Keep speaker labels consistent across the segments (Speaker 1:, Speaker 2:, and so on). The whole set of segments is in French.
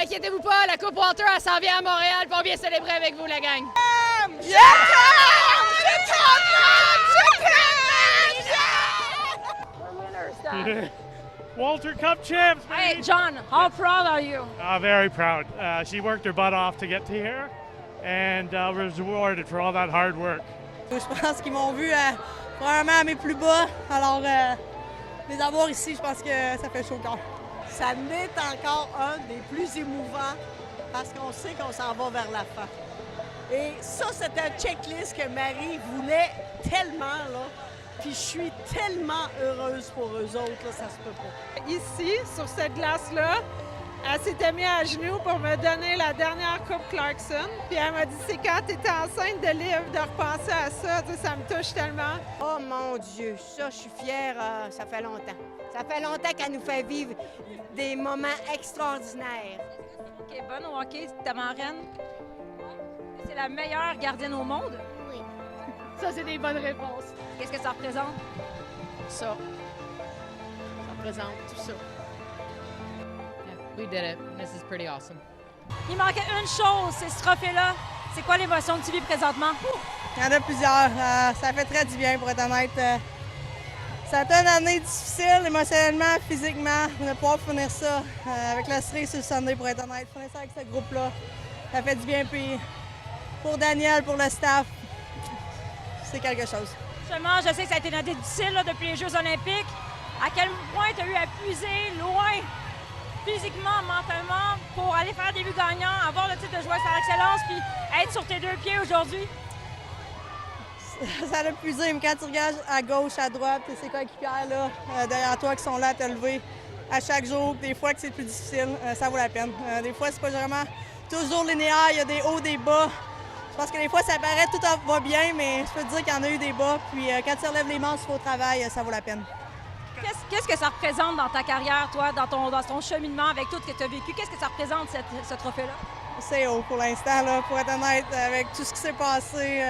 Speaker 1: Inquiétez-vous pas, la Coupe Walter, elle s'en vient à Montréal, puis on vient célébrer avec vous, la gang.
Speaker 2: Walter Cup champs, baby.
Speaker 3: Hey, John, how proud are you?
Speaker 2: Very proud. She worked her butt off to get to here and was rewarded for all that hard work.
Speaker 4: Je pense qu'ils m'ont vu probablement à mes plus bas. Alors, les avoir ici, je pense que ça fait chaud au cœur.
Speaker 5: Ça n'est encore un des plus émouvants parce qu'on sait qu'on s'en va vers la fin. Et ça, c'est un checklist que Marie voulait tellement, là. Puis je suis tellement heureuse pour eux autres, là, ça se peut pas.
Speaker 6: Ici, sur cette glace-là, elle s'était mise à genoux pour me donner la dernière Coupe Clarkson. Puis elle m'a dit, c'est quand tu étais enceinte de Liv, de repenser à ça, tu sais, ça me touche tellement.
Speaker 7: Oh mon Dieu, ça, je suis fière, ça fait longtemps. Ça fait longtemps qu'elle nous fait vivre des moments extraordinaires.
Speaker 3: OK, bonne au hockey, ta marraine. C'est la meilleure gardienne au monde?
Speaker 7: Oui.
Speaker 1: Ça, c'est des bonnes réponses.
Speaker 3: Qu'est-ce que ça représente?
Speaker 1: Ça. Ça représente tout ça. Yeah, we did it. This is pretty awesome.
Speaker 3: Il manquait une chose, c'est ce trophée-là. C'est quoi l'émotion que tu vis présentement?
Speaker 4: Il y en a plusieurs. Ça fait très du bien, pour être honnête. Ça a été une année difficile, émotionnellement, physiquement. De pouvoir finir ça avec la série sur le Sunday, pour être honnête. Finir ça avec ce groupe-là, ça fait du bien. Puis pour Daniel, pour le staff, c'est quelque chose.
Speaker 3: Justement, je sais que ça a été une année difficile là, depuis les Jeux olympiques. À quel point tu as eu à puiser loin, physiquement, mentalement, pour aller faire des buts gagnants, avoir le titre de joueur par excellence, puis être sur tes deux pieds aujourd'hui?
Speaker 4: Ça l'a puisé, mais quand tu regardes à gauche, à droite, ces coéquipières là, derrière toi qui sont là à te lever à chaque jour, des fois que c'est plus difficile, ça vaut la peine. Des fois, c'est pas vraiment toujours linéaire, il y a des hauts, des bas. Je pense que des fois, ça paraît tout va bien, mais je peux te dire qu'il y en a eu des bas. Puis quand tu relèves les manches au travail, ça vaut la peine.
Speaker 3: Qu'est-ce que ça représente dans ta carrière, toi, dans ton cheminement avec tout ce que tu as vécu? Qu'est-ce que ça représente, ce trophée-là?
Speaker 4: C'est haut pour l'instant, là, pour être honnête, avec tout ce qui s'est passé.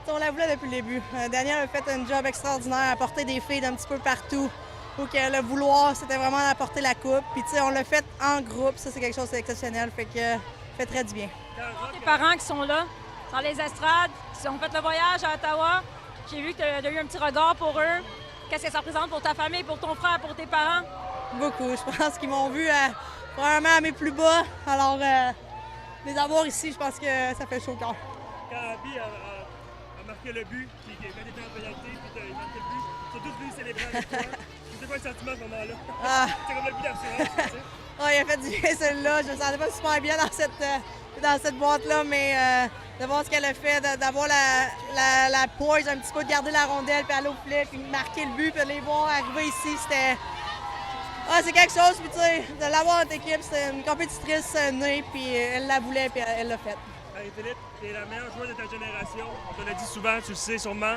Speaker 4: On la voulait depuis le début. Daniel a fait un job extraordinaire, à porter des filles d'un petit peu partout. Donc le vouloir, c'était vraiment d'apporter la coupe. Puis on l'a fait en groupe, ça c'est quelque chose d'exceptionnel, fait que fait très du bien.
Speaker 3: Tes parents qui sont là, dans les estrades, qui ont fait le voyage à Ottawa, j'ai vu que tu as eu un petit regard pour eux. Qu'est-ce que ça représente pour ta famille, pour ton frère, pour tes parents?
Speaker 4: Beaucoup. Je pense qu'ils m'ont vu probablement à mes plus bas. Alors, les avoir ici, je pense que ça fait chaud au cœur.
Speaker 2: Quand Abby a marqué le but, puis qu'il a été en pénalité, puis qu'il a marqué le but, ils sont tous venus célébrer avec toi. C'est quoi le sentiment à ce moment-là? C'est comme le but d'assurance, tu sais.
Speaker 4: Il a fait du bien celle-là. Je me sentais pas super bien dans cette boîte-là, mais de voir ce qu'elle a fait, d'avoir la poise un petit peu, de garder la rondelle, puis aller au filet, puis marquer le but, puis de les voir arriver ici, c'était... c'est quelque chose, puis tu sais, de l'avoir dans notre équipe, c'est une compétitrice née, puis elle la voulait, puis elle l'a fait.
Speaker 2: Hey Philippe, tu es la meilleure joueuse de ta génération. On te l'a dit souvent, tu le sais sûrement.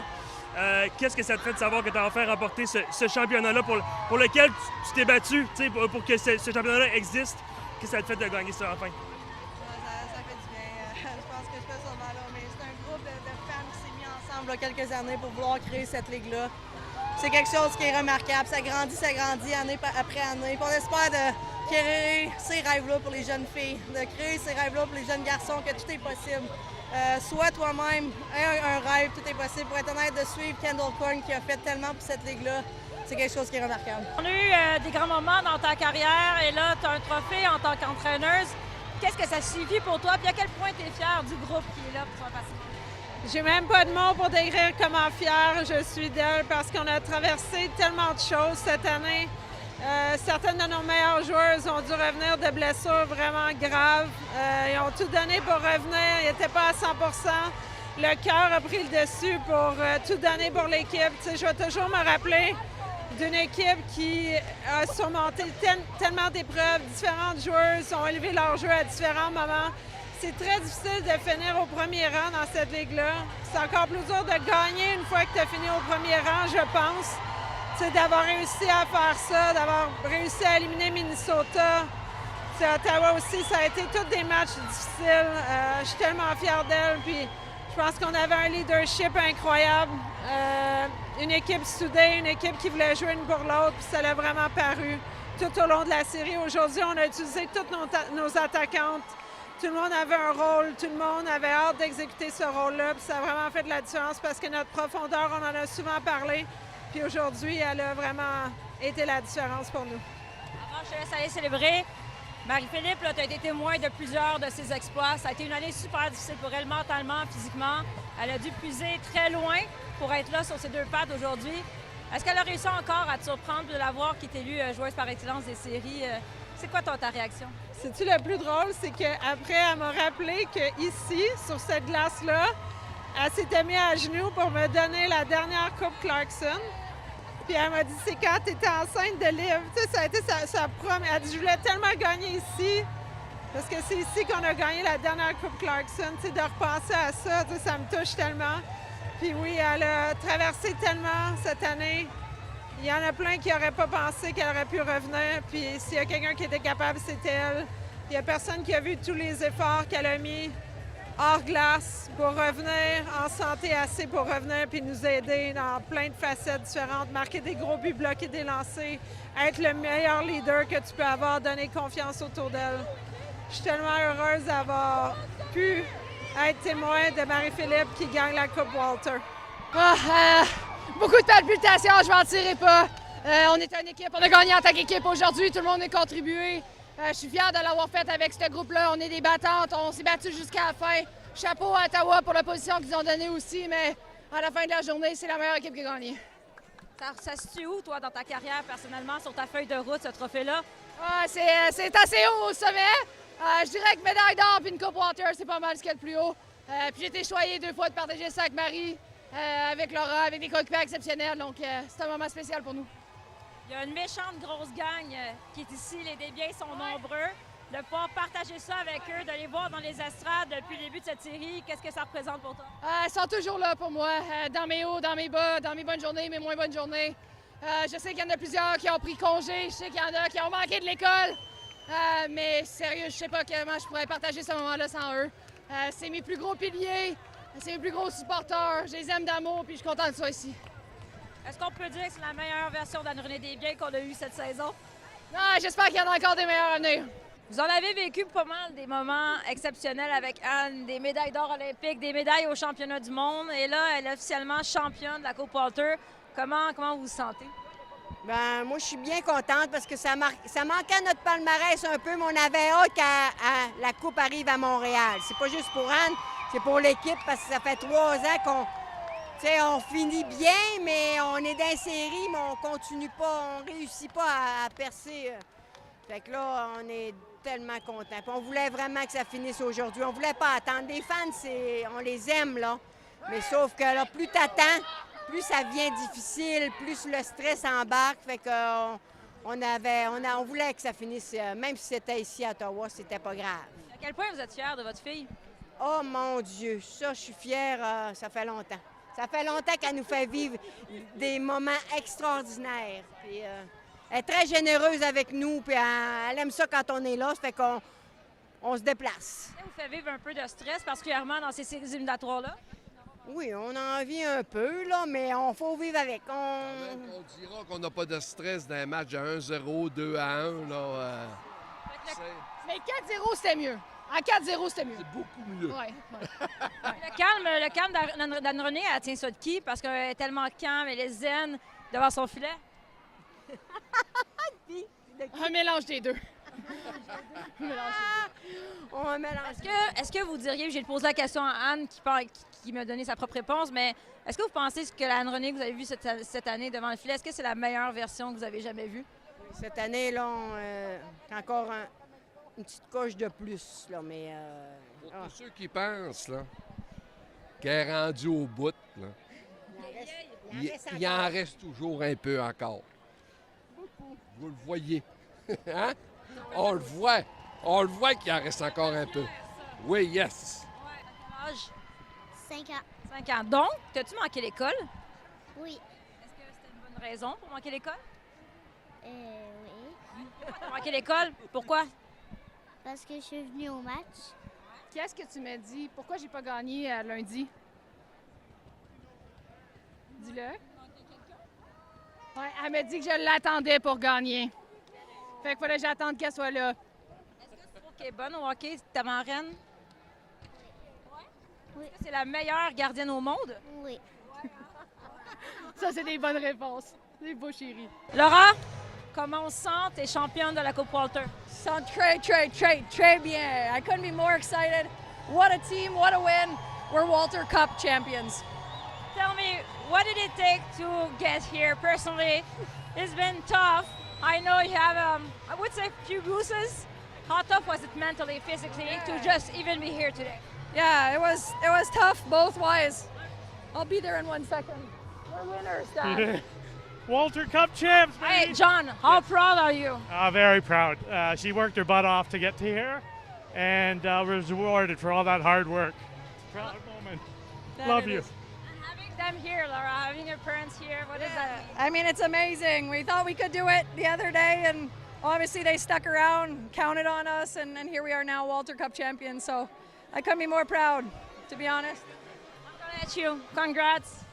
Speaker 2: Qu'est-ce que ça te fait de savoir que tu as enfin remporté ce championnat-là pour lequel tu t'es battu, pour que ce championnat-là existe? Qu'est-ce que ça te fait de gagner ça enfin?
Speaker 4: Ça fait du bien. Je pense que je fais ça là, mais c'est un groupe de femmes qui s'est mis ensemble il y a quelques années pour vouloir créer cette ligue-là. C'est quelque chose qui est remarquable. Ça grandit année après année. Puis on espère de créer ces rêves-là pour les jeunes filles, de créer ces rêves-là pour les jeunes garçons, que tout est possible. Sois toi-même, un rêve, tout est possible. Pour être honnête, de suivre Kendall Corn qui a fait tellement pour cette ligue-là, c'est quelque chose qui est remarquable.
Speaker 3: On a eu des grands moments dans ta carrière et là, tu as un trophée en tant qu'entraîneuse. Qu'est-ce que ça signifie pour toi? Puis à quel point tu es fière du groupe qui est là pour son passé?
Speaker 6: J'ai même pas de mots pour décrire comment fière je suis d'elle parce qu'on a traversé tellement de choses cette année. Certaines de nos meilleures joueuses ont dû revenir de blessures vraiment graves. Ils ont tout donné pour revenir. Ils n'étaient pas à 100 %. Le cœur a pris le dessus pour tout donner pour l'équipe. Tu sais, je vais toujours me rappeler d'une équipe qui a surmonté tellement d'épreuves. Différentes joueuses ont élevé leur jeu à différents moments. C'est très difficile de finir au premier rang dans cette ligue-là. C'est encore plus dur de gagner une fois que tu as fini au premier rang, je pense. C'est d'avoir réussi à faire ça, d'avoir réussi à éliminer Minnesota. T'sais, Ottawa aussi, ça a été tous des matchs difficiles. Je suis tellement fière d'elle. Puis je pense qu'on avait un leadership incroyable. Une équipe soudée, une équipe qui voulait jouer une pour l'autre. Puis ça l'a vraiment paru. tout au long de la série. Aujourd'hui, on a utilisé toutes nos attaquantes. Tout le monde avait un rôle, tout le monde avait hâte d'exécuter ce rôle-là. Puis ça a vraiment fait de la différence parce que notre profondeur, on en a souvent parlé. Puis aujourd'hui, elle a vraiment été la différence pour nous.
Speaker 3: Avant, je te laisse aller célébrer. Marie-Philippe, tu as été témoin de plusieurs de ses exploits. Ça a été une année super difficile pour elle, mentalement, physiquement. Elle a dû puiser très loin pour être là sur ses deux pattes aujourd'hui. Est-ce qu'elle a réussi encore à te surprendre de la voir qui est élue joueuse par excellence des séries? C'est quoi ta réaction?
Speaker 6: C'est-tu le plus drôle? C'est qu'après, elle m'a rappelé qu'ici, sur cette glace-là, elle s'était mise à genoux pour me donner la dernière Coupe Clarkson. Puis elle m'a dit, c'est quand tu étais enceinte de Liv. Tu sais, ça a été sa première. Elle dit, je voulais tellement gagner ici, parce que c'est ici qu'on a gagné la dernière Coupe Clarkson. Tu sais, de repenser à ça, tu sais, ça me touche tellement. Puis oui, elle a traversé tellement cette année. Il y en a plein qui n'auraient pas pensé qu'elle aurait pu revenir. Puis s'il y a quelqu'un qui était capable, c'était elle. Il n'y a personne qui a vu tous les efforts qu'elle a mis hors glace pour revenir en santé assez pour revenir puis nous aider dans plein de facettes différentes, marquer des gros buts, bloquer des lancers, être le meilleur leader que tu peux avoir, donner confiance autour d'elle. Je suis tellement heureuse d'avoir pu être témoin de Marie-Philippe qui gagne la Coupe Walter.
Speaker 1: Beaucoup de palpitations, je m'en tirerai pas. On est une équipe, on a gagné en tant qu'équipe aujourd'hui, tout le monde a contribué. Je suis fière de l'avoir fait avec ce groupe-là. On est des battantes, on s'est battus jusqu'à la fin. Chapeau à Ottawa pour la position qu'ils ont donnée aussi, mais à la fin de la journée, c'est la meilleure équipe qui a gagné.
Speaker 3: Ça se situe où, toi, dans ta carrière, personnellement, sur ta feuille de route, ce trophée-là?
Speaker 1: C'est assez haut au sommet. Je dirais que médaille d'or puis une Coupe Walter, c'est pas mal ce qu'il y a de plus haut. Puis j'ai été choyée 2 fois de partager ça avec Marie, avec Laura, avec des coéquipiers exceptionnels. Donc c'est un moment spécial pour nous.
Speaker 3: Il y a une méchante grosse gang qui est ici. Les débiens sont nombreux. De pouvoir partager ça avec eux, de les voir dans les estrades depuis le début de cette série, qu'est-ce que ça représente pour toi?
Speaker 1: Ils sont toujours là pour moi, dans mes hauts, dans mes bas, dans mes bonnes journées, mes moins bonnes journées. Je sais qu'il y en a plusieurs qui ont pris congé, je sais qu'il y en a qui ont manqué de l'école. Mais sérieux, je sais pas comment je pourrais partager ce moment-là sans eux. C'est mes plus gros piliers, c'est mes plus gros supporters. Je les aime d'amour puis je suis contente de ça ici.
Speaker 3: Est-ce qu'on peut dire que c'est la meilleure version d'Anne-Renée Desbiens qu'on a eue cette saison?
Speaker 1: Non, j'espère qu'il y en a encore des meilleurs à venir.
Speaker 3: Vous en avez vécu pas mal des moments exceptionnels avec Anne, des médailles d'or olympiques, des médailles au championnat du monde. Et là, elle est officiellement championne de la Coupe Walter. Comment vous vous sentez?
Speaker 7: Bien, moi, je suis bien contente parce que ça manquait à notre palmarès un peu, mais on avait hâte que la Coupe arrive à Montréal. C'est pas juste pour Anne, c'est pour l'équipe parce que ça fait 3 ans on finit bien, mais on est dans la série, mais on continue pas, on réussit pas à percer. Fait que là, on est tellement contents. Puis on voulait vraiment que ça finisse aujourd'hui. On voulait pas attendre. Les fans, on les aime, là. Mais sauf que là, plus t'attends, plus ça devient difficile, plus le stress embarque. Fait que on voulait que ça finisse, même si c'était ici à Ottawa, c'était pas grave.
Speaker 3: À quel point vous êtes fière de votre fille?
Speaker 7: Oh mon Dieu, ça, je suis fière, ça fait longtemps. Ça fait longtemps qu'elle nous fait vivre des moments extraordinaires. Puis, elle est très généreuse avec nous, puis elle aime ça quand on est là, ça fait qu'on se déplace.
Speaker 3: Ça vous fait vivre un peu de stress, particulièrement dans ces séries éliminatoires-là?
Speaker 7: Oui, on en vit un peu, là, mais on faut vivre avec.
Speaker 8: On dira qu'on n'a pas de stress dans un match à 1-0, 2-1. Là,
Speaker 1: Mais 4-0, c'était mieux. En 4-0, c'était mieux.
Speaker 8: c'est beaucoup mieux.
Speaker 1: Ouais.
Speaker 3: Le calme d'Anne-Renée, elle tient ça de qui? Parce qu'elle est tellement calme, elle est zen devant son filet.
Speaker 1: Un mélange des deux.
Speaker 7: On mélange.
Speaker 3: Est-ce que vous diriez, j'ai posé la question à Anne qui m'a donné sa propre réponse, mais est-ce que vous pensez que l'Anne-Renée que vous avez vue cette année devant le filet, est-ce que c'est la meilleure version que vous avez jamais vue?
Speaker 7: Cette année, là, encore une petite coche de plus, là, mais...
Speaker 8: Pour tous ceux qui pensent là, qu'elle est rendue au bout, là, il en reste toujours un peu encore. Vous le voyez. Hein? On le voit qu'il en reste encore un peu. Oui, yes.
Speaker 3: Quel âge?
Speaker 9: 5 ans.
Speaker 3: 5 ans. Donc, t'as-tu manqué l'école?
Speaker 9: Oui.
Speaker 3: Est-ce que c'était une bonne raison pour manquer l'école?
Speaker 9: Oui.
Speaker 3: Pourquoi t'as manqué l'école? Pourquoi?
Speaker 9: Parce que je suis venue au match.
Speaker 1: Qu'est-ce que tu m'as dit? Pourquoi j'ai pas gagné lundi? Dis-le. Ouais, elle m'a dit que je l'attendais pour gagner. Fait qu'il fallait que j'attende qu'elle soit là.
Speaker 3: Est-ce que tu trouves qu'elle est bonne au hockey, ta marraine?
Speaker 9: Oui.
Speaker 3: Est-ce que c'est la meilleure gardienne au monde?
Speaker 9: Oui.
Speaker 1: Ça, c'est des bonnes réponses. Des beaux chéris.
Speaker 3: Laura, comment on se sent? T'es championne de la Coupe Walter.
Speaker 4: Sent très bien. I couldn't be more excited. What a team, what a win. We're Walter Cup champions.
Speaker 3: Tell me, what did it take to get here personally? It's been tough. I know you have, I would say, a few bruises. How tough was it mentally, physically, to just even be here today?
Speaker 4: Yeah, it was tough both ways. I'll be there in 1 second. We're winners, Dad.
Speaker 10: Walter Cup champs,
Speaker 3: Hey,
Speaker 10: baby.
Speaker 3: John, how proud are you?
Speaker 10: Very proud. She worked her butt off to get to here and was rewarded for all that hard work. Proud moment. Love you.
Speaker 3: And having them here, Laura, having your parents here, what does that mean?
Speaker 4: I mean, it's amazing. We thought we could do it the other day, and obviously they stuck around, counted on us, and here we are now, Walter Cup champions. So I couldn't be more proud, to be honest.
Speaker 3: I'm gonna let you. Congrats.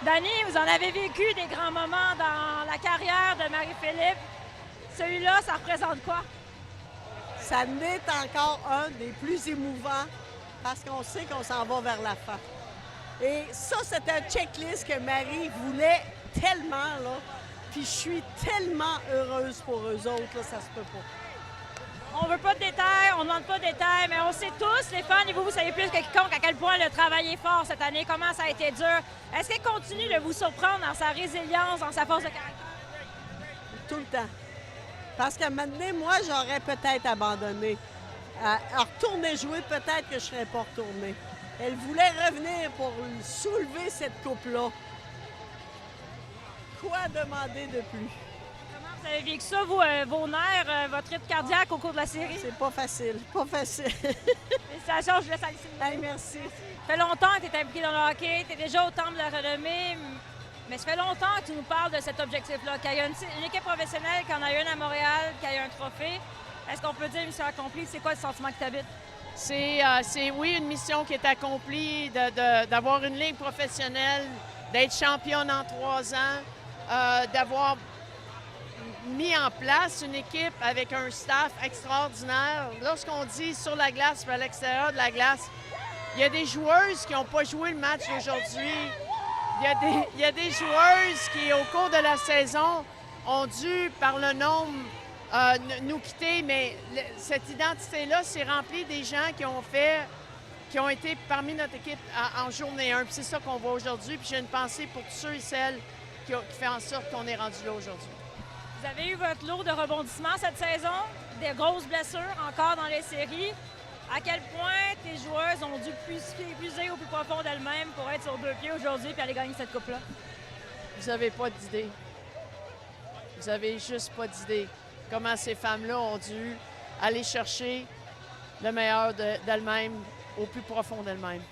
Speaker 3: Dani, vous en avez vécu des grands moments dans la carrière de Marie-Philippe. Celui-là, ça représente quoi?
Speaker 5: Ça n'est encore un des plus émouvants parce qu'on sait qu'on s'en va vers la fin. Et ça, c'est un checklist que Marie voulait tellement, là. Puis je suis tellement heureuse pour eux autres, là, ça se peut pas.
Speaker 3: On veut pas de détails, on demande pas de détails, mais on sait tous, les fans, et vous savez plus que quiconque à quel point elle a travaillé fort cette année, comment ça a été dur. Est-ce qu'elle continue de vous surprendre dans sa résilience, dans sa force de caractère?
Speaker 5: Tout le temps. Parce qu'à un moment donné, moi, j'aurais peut-être abandonné. À retourner jouer, peut-être que je ne serais pas retournée. Elle voulait revenir pour soulever cette coupe-là. Quoi demander de plus?
Speaker 3: Comment vous avez vécu ça, vous, vos nerfs, votre rythme cardiaque au cours de la série?
Speaker 5: C'est pas facile, pas facile.
Speaker 3: Félicitations, je vous laisse aller.
Speaker 5: Hey, merci.
Speaker 3: Ça fait longtemps que tu es impliqué dans le hockey, tu es déjà au temple de la renommée, mais ça fait longtemps que tu nous parles de cet objectif-là, qu'il y a une équipe professionnelle, qu'il y en a une à Montréal, qu'il y a un trophée. Est-ce qu'on peut dire mission accomplie? C'est quoi le sentiment que tu habites?
Speaker 11: C'est oui, une mission qui est accomplie, d'avoir une ligue professionnelle, d'être championne en 3 ans, d'avoir mis en place une équipe avec un staff extraordinaire. Lorsqu'on dit sur la glace et à l'extérieur de la glace, il y a des joueuses qui n'ont pas joué le match d'aujourd'hui. Il y a des joueuses qui, au cours de la saison, ont dû, par le nombre, nous quitter, mais cette identité-là, c'est rempli des gens qui ont été parmi notre équipe en journée 1. Puis c'est ça qu'on voit aujourd'hui. Puis j'ai une pensée pour tous ceux et celles qui fait en sorte qu'on est rendu là aujourd'hui.
Speaker 3: Vous avez eu votre lot de rebondissements cette saison, des grosses blessures encore dans les séries. À quel point tes joueuses ont dû puiser au plus profond d'elles-mêmes pour être sur 2 pieds aujourd'hui et aller gagner cette coupe-là?
Speaker 11: Vous n'avez pas d'idée. Vous n'avez juste pas d'idée. Comment ces femmes-là ont dû aller chercher le meilleur d'elles-mêmes au plus profond d'elles-mêmes.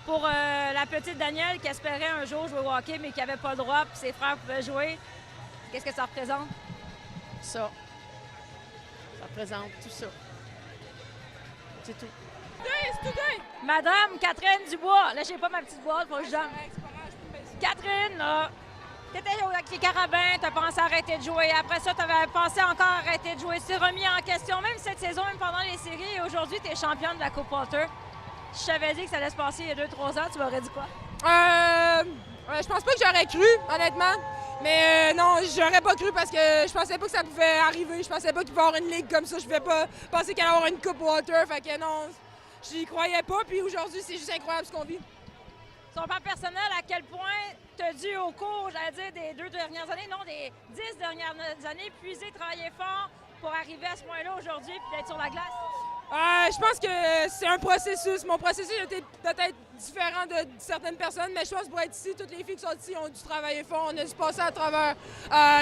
Speaker 3: Pour la petite Danielle qui espérait un jour jouer au hockey mais qui n'avait pas le droit puis ses frères pouvaient jouer, qu'est-ce que ça représente?
Speaker 11: Ça. Ça représente tout ça. C'est tout.
Speaker 3: Madame Catherine Dubois, là j'ai pas ma petite boîte pour les gens. Catherine, là, t'étais avec les Carabins, t'as pensé arrêter de jouer. Après ça, t'avais pensé encore arrêter de jouer. C'est remis en question, même cette saison, même pendant les séries. Et aujourd'hui, t'es championne de la Coupe Walter. Je t'avais dit que ça allait se passer il y a 2-3 ans. Tu m'aurais dit quoi?
Speaker 1: Je pense pas que j'aurais cru, honnêtement. Mais non, j'aurais pas cru parce que je pensais pas que ça pouvait arriver. Je pensais pas qu'il pouvait y avoir une ligue comme ça. Je pouvais pas penser qu'il allait y avoir une Coupe Walter. Fait que non, j'y croyais pas. Puis aujourd'hui, c'est juste incroyable ce qu'on vit.
Speaker 3: Sur le plan personnel, à quel point t'as dû au cours, j'allais dire, des 2 dernières années, non, des 10 dernières années, puiser, travailler fort pour arriver à ce point-là aujourd'hui puis d'être sur la glace?
Speaker 1: Je pense que c'est un processus. Mon processus était peut-être différent de certaines personnes, mais je pense que pour être ici, toutes les filles qui sont ici ont dû travailler fort. On a dû passer à travers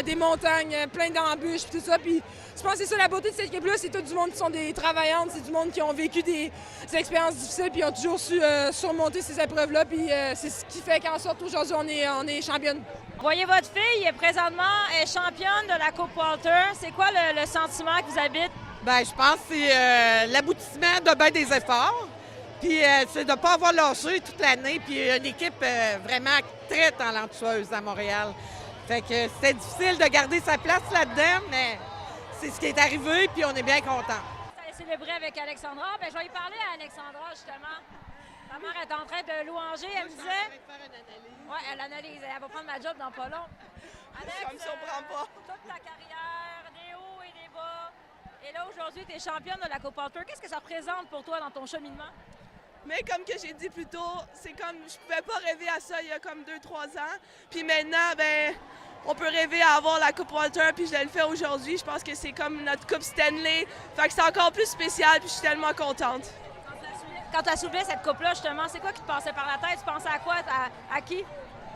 Speaker 1: des montagnes, plein d'embûches et tout ça. Puis je pense que c'est ça la beauté de cette équipe-là, c'est tout du monde qui sont des travaillantes, c'est du monde qui ont vécu des expériences difficiles puis ont toujours su surmonter ces épreuves-là. Puis c'est ce qui fait qu'en sorte aujourd'hui, on est championne.
Speaker 3: Voyez votre fille, présentement, est championne de la Coupe Walter. C'est quoi le sentiment qui vous habite?
Speaker 12: Bien, je pense que c'est l'aboutissement de bien des efforts. Puis
Speaker 5: Puis c'est de ne pas avoir lâché toute l'année. Puis une équipe vraiment très talentueuse à Montréal. Fait que c'était difficile de garder sa place là-dedans, mais c'est ce qui est arrivé, puis on est bien contents.
Speaker 3: Tu allais célébrer avec Alexandra. Bien, je vais y parler à Alexandra, justement. Ta mère est en train de louanger. Elle me disait... Oui, elle analyse. Elle va prendre ma job dans pas long. Alex,
Speaker 4: Ça me surprend pas.
Speaker 3: Toute ta carrière, des hauts et des bas. Et là, aujourd'hui, tu es championne de la Coupe Walter. Qu'est-ce que ça représente pour toi dans ton cheminement?
Speaker 4: Mais comme que j'ai dit plus tôt, c'est comme je pouvais pas rêver à ça il y a comme 2-3 ans. Puis maintenant, ben on peut rêver à avoir la Coupe Walter, puis je le fais aujourd'hui. Je pense que c'est comme notre Coupe Stanley. Fait que c'est encore plus spécial, puis je suis tellement contente.
Speaker 3: Quand tu as soulevé cette coupe-là, justement, c'est quoi qui te passait par la tête? Tu pensais à quoi? À qui?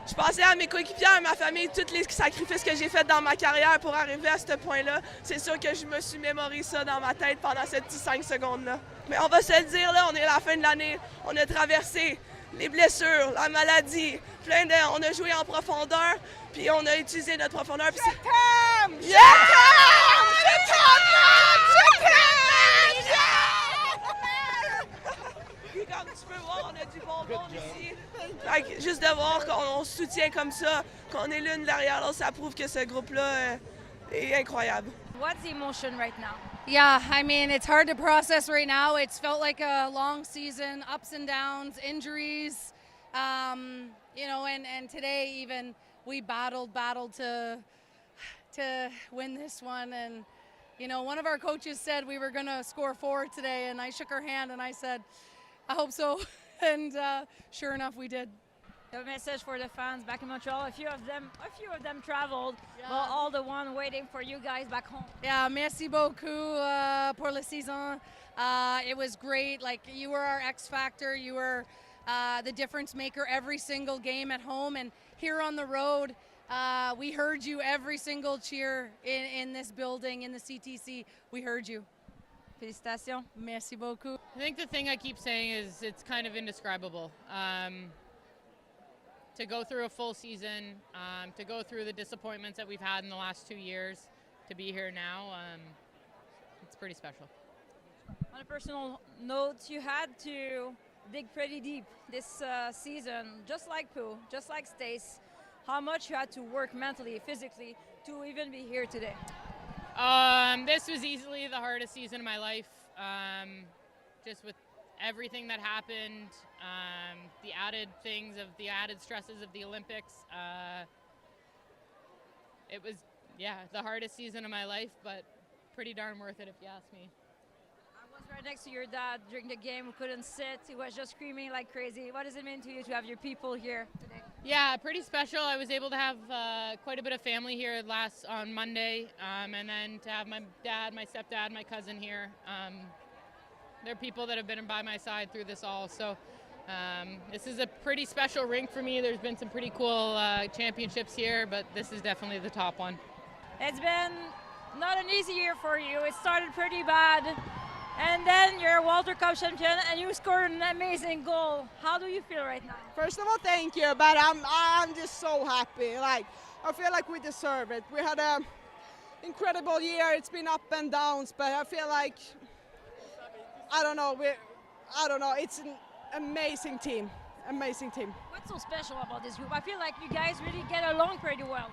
Speaker 4: Je pensais à mes coéquipières, à ma famille, tous les sacrifices que j'ai faits dans ma carrière pour arriver à ce point-là. C'est sûr que je me suis mémorisé ça dans ma tête pendant ces petits 5 secondes-là. Mais on va se le dire, là, on est à la fin de l'année. On a traversé les blessures, la maladie, on a joué en profondeur, puis on a utilisé notre profondeur. Puis je t'aime! Je Puis comme tu peux voir, on a du bonbon ici. Fait que juste de voir qu'on se soutient comme ça, qu'on est l'une derrière l'autre, ça prouve que ce groupe-là est incroyable.
Speaker 3: What's the emotion right now?
Speaker 1: Yeah, I mean, it's hard to process right now. It's felt like a long season, ups and downs, injuries, you know, and today even we battled to win this one. And, you know, one of our coaches said we were going to score 4 today, and I shook her hand and I said, I hope so. And sure enough, we did.
Speaker 3: A message for the fans back in Montreal. A few of them traveled, but all the one waiting for you guys back home.
Speaker 1: Yeah, merci beaucoup pour la saison. It was great. Like, you were our X factor. You were the difference maker every single game at home, and here on the road, we heard you every single cheer in this building, in the CTC. We heard you.
Speaker 3: Félicitations.
Speaker 1: Merci beaucoup.
Speaker 12: I think the thing I keep saying is it's kind of indescribable. To go through a full season, to go through the disappointments that we've had in the last 2 years, to be here now, it's pretty special.
Speaker 3: On a personal note, you had to dig pretty deep this season, just like Pooh, just like Stace. How much you had to work mentally, physically, to even be here today?
Speaker 12: This was easily the hardest season of my life, just with everything that happened, the added things of the added stresses of the Olympics. It was, the hardest season of my life, but pretty darn worth it if you ask me.
Speaker 3: I was right next to your dad during the game who couldn't sit. He was just screaming like crazy. What does it mean to you to have your people here today?
Speaker 12: Yeah, pretty special. I was able to have quite a bit of family here on Monday, and then to have my dad, my stepdad, my cousin here. They're people that have been by my side through this all. So this is a pretty special rink for me. There's been some pretty cool championships here, but this is definitely the top one.
Speaker 3: It's been not an easy year for you. It started pretty bad, and then you're a Walter Cup champion, and you scored an amazing goal. How do you feel right now?
Speaker 5: First of all, thank you, but I'm just so happy. Like, I feel like we deserve it. We had an incredible year. It's been up and downs, but I feel like, I don't know. It's an amazing team. Amazing team.
Speaker 3: What's so special about this group? I feel like you guys really get along pretty well.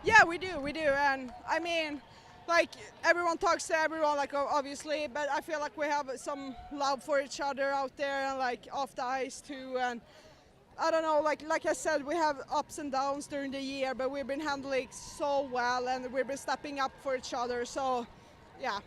Speaker 5: Yeah, we do. And I mean, like, everyone talks to everyone, like, obviously, but I feel like we have some love for each other out there and, like, off the ice too. And I don't know, like I said, we have ups and downs during the year, but we've been handling so well and we've been stepping up for each other. So, yeah.